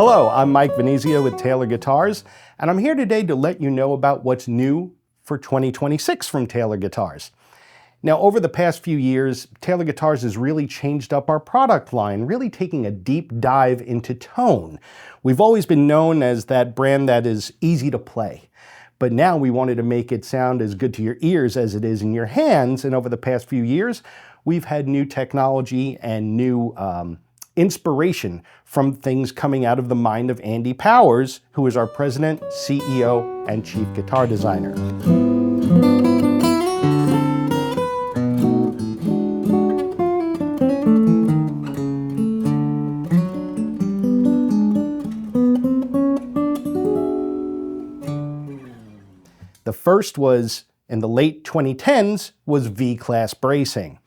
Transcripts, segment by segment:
Hello, I'm Mike Venezia with Taylor Guitars, and I'm here today to let you know about what's new for 2026 from Taylor Guitars. Now, over the past few years, Taylor Guitars has really changed up our product line, really taking a deep dive into tone. We've always been known as that brand that is easy to play, but now we wanted to make it sound as good to your ears as it is in your hands, and over the past few years, we've had new technology and new inspiration from things coming out of the mind of Andy Powers, who is our president, CEO, and chief guitar designer. The first was, in the late 2010s, was V-class bracing.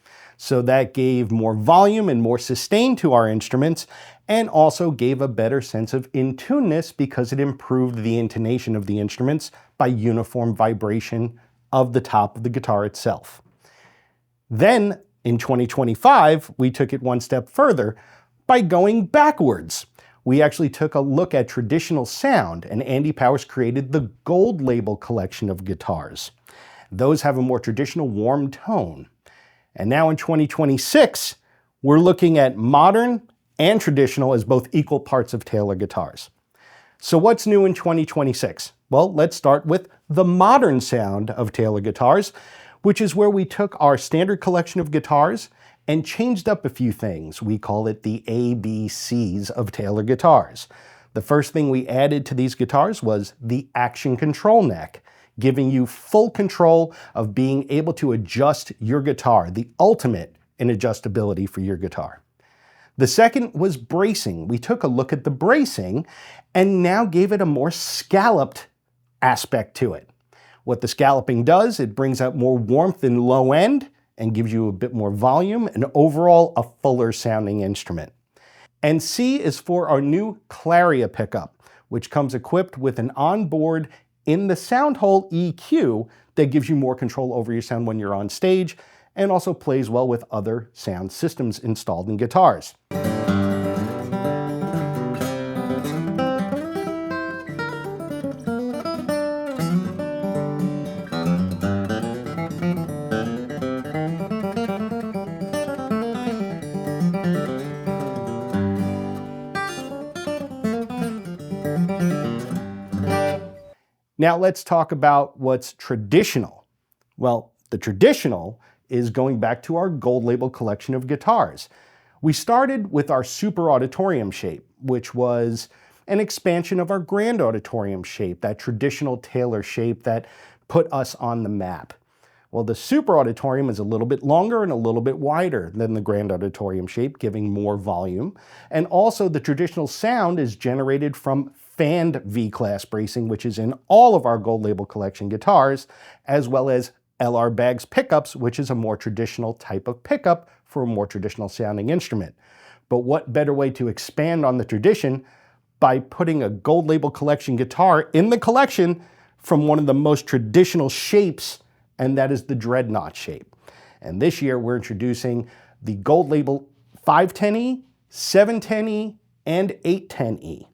So that gave more volume and more sustain to our instruments, and also gave a better sense of in-tuneness because it improved the intonation of the instruments by uniform vibration of the top of the guitar itself. Then, in 2025, we took it one step further by going backwards. We actually took a look at traditional sound, and Andy Powers created the Gold Label collection of guitars. Those have a more traditional warm tone. And now in 2026, we're looking at modern and traditional as both equal parts of Taylor Guitars. So what's new in 2026? Well, let's start with the modern sound of Taylor Guitars, which is where we took our standard collection of guitars and changed up a few things. We call it the ABCs of Taylor Guitars. The first thing we added to these guitars was the action control neck, giving you full control of being able to adjust your guitar, the ultimate in adjustability for your guitar. The second was bracing. We took a look at the bracing and now gave it a more scalloped aspect to it. What the scalloping does, it brings out more warmth in low end and gives you a bit more volume and overall a fuller sounding instrument. And C is for our new Claria pickup, which comes equipped with an onboard in the sound hole EQ that gives you more control over your sound when you're on stage and also plays well with other sound systems installed in guitars. Now let's talk about what's traditional. Well, the traditional is going back to our Gold Label collection of guitars. We started with our Super Auditorium shape, which was an expansion of our Grand Auditorium shape, that traditional Taylor shape that put us on the map. Well, the Super Auditorium is a little bit longer and a little bit wider than the Grand Auditorium shape, giving more volume. And also the traditional sound is generated from fanned V-class bracing, which is in all of our Gold Label collection guitars, as well as LR Baggs pickups, which is a more traditional type of pickup for a more traditional sounding instrument. But what better way to expand on the tradition by putting a Gold Label collection guitar in the collection from one of the most traditional shapes, and that is the dreadnought shape. And this year we're introducing the Gold Label 510E, 710E, and 810E.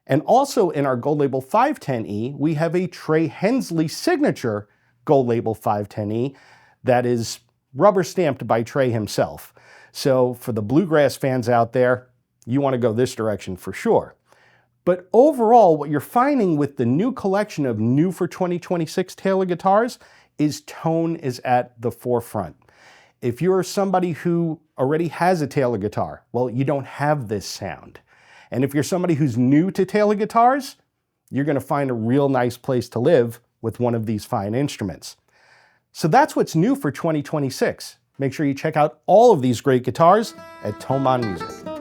And also in our Gold Label 510E, we have a Trey Hensley signature Gold Label 510E that is rubber stamped by Trey himself. So for the bluegrass fans out there, you want to go this direction for sure. But overall, what you're finding with the new collection of new for 2026 Taylor guitars is tone is at the forefront. If you're somebody who already has a Taylor guitar, well, you don't have this sound. And if you're somebody who's new to Taylor guitars, you're going to find a real nice place to live with one of these fine instruments. So that's what's new for 2026. Make sure you check out all of these great guitars at Thomann Music.